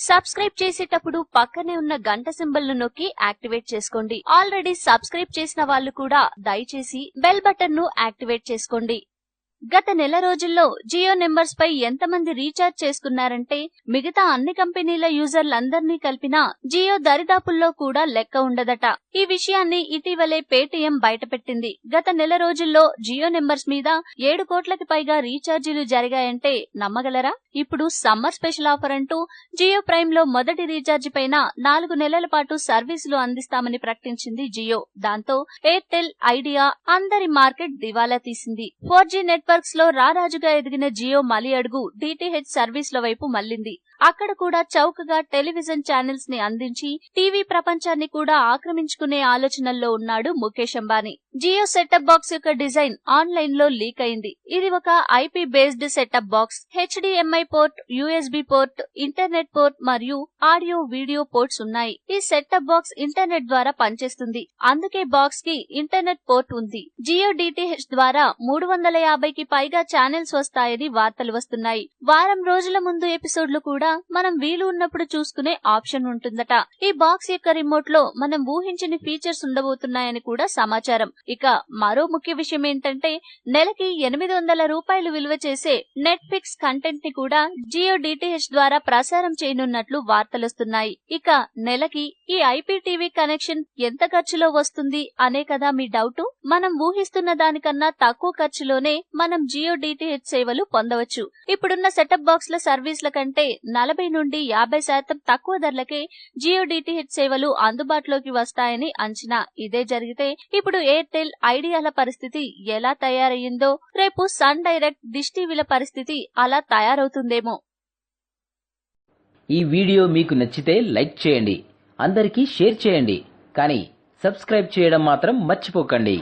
Subscribe చేసేటప్పుడు పక్కనే ఉన్న గంట సింబల్ ను నొక్కి యాక్టివేట్ చేసుకోండి. ఆల్రెడీ సబ్స్క్రైబ్ చేసిన వాళ్ళు కూడా దయచేసి బెల్ బటన్ ను యాక్టివేట్ చేసుకోండి. గత నెల రోజుల్లో జియో నెంబర్స్ పై ఎంతమంది రీఛార్జ్ చేసుకున్నారంటే మిగతా అన్ని కంపెనీల యూజర్లందర్నీ కలిపినా జియో దరిదాపుల్లో కూడా లెక్క ఉండదట. ఈ విషయాన్ని ఇటీవలే పేటీఎం బయటపెట్టింది. గత నెల రోజుల్లో జియో నెంబర్స్ మీద 7 కోట్లకి పైగా రీఛార్జీలు జరిగాయంటే నమ్మగలరా? ఇప్పుడు సమ్మర్ స్పెషల్ ఆఫర్ అంటూ జియో ప్రైమ్ లో మొదటి రీఛార్జి పైన 4 నెలల పాటు సర్వీసులు అందిస్తామని ప్రకటించింది జియో. దాంతో ఎయిర్టెల్, ఐడియా అందరి మార్కెట్ దివాలా తీసింది. 4G నెట్వర్క్స్ లో రారాజుగా ఎదిగిన జియో మలి అడుగు డిటిహెచ్ సర్వీస్ల వైపు మళ్లింది. అక్కడ కూడా చౌకగా టెలివిజన్ ఛానల్స్ ని అందించి టీవీ ప్రపంచాన్ని కూడా ఆక్రమించుకునే ఆలోచనల్లో ఉన్నాడు ముఖేష్ అంబానీ. జియో సెటప్ బాక్స్ యొక్క డిజైన్ ఆన్లైన్ లో లీక్ అయింది. ఇది ఒక IP based setup box. HDMI port, USB port, internet port మరియు ఆడియో వీడియో పోర్ట్స్ ఉన్నాయి. ఈ సెటప్ బాక్స్ ఇంటర్నెట్ ద్వారా పనిచేస్తుంది. అందుకే బాక్స్ కి ఇంటర్నెట్ పోర్ట్ ఉంది. జియో డిటిహెచ్ ద్వారా 350కి పైగా ఛానల్స్ వస్తాయని వార్తలు వస్తున్నాయి. వారం రోజుల ముందు ఎపిసోడ్లు కూడా మనం వీలు ఉన్నప్పుడు చూసుకునే ఆప్షన్ ఉంటుందట. ఈ బాక్స్ యొక్క రిమోట్ లో మనం ఊహించని ఫీచర్స్ ఉండబోతున్నాయని కూడా సమాచారం. ఇక మరో ముఖ్య విషయం ఏంటంటే నెలకి 800 రూపాయలు విలువ చేసే నెట్ఫ్లిక్స్ కంటెంట్ ని కూడా జియో డిటిహెచ్ ద్వారా ప్రసారం చేయనున్నట్లు వార్తలొస్తున్నాయి. ఇక నెలకి ఈ ఐపీటీవీ కనెక్షన్ ఎంత ఖర్చులో వస్తుంది అనే కదా మీ డౌట్. మనం ఊహిస్తున్న దానికన్నా తక్కువ ఖర్చులోనే మనం జియో డిటిహెచ్ సేవలు పొందవచ్చు. ఇప్పుడున్న సెటప్ బాక్స్ల సర్వీస్ల కంటే 40 నుండి 50% తక్కువ ధరలకే జియో డిటిహెచ్ సేవలు అందుబాటులోకి వస్తాయని అంచనా. ఇదే జరిగితే ఇప్పుడు ఎయిర్టెల్, ఐడియాల పరిస్థితి ఎలా తయారయ్యిందో రేపు సన్ డైరెక్ట్, డిష్ టీవీల పరిస్థితి అలా తయారవుతుందేమో. ఈ వీడియో మీకు నచ్చితే లైక్ చేయండి, అందరికీ షేర్ చేయండి, కానీ సబ్స్క్రైబ్ చేయడం మాత్రం మర్చిపోకండి.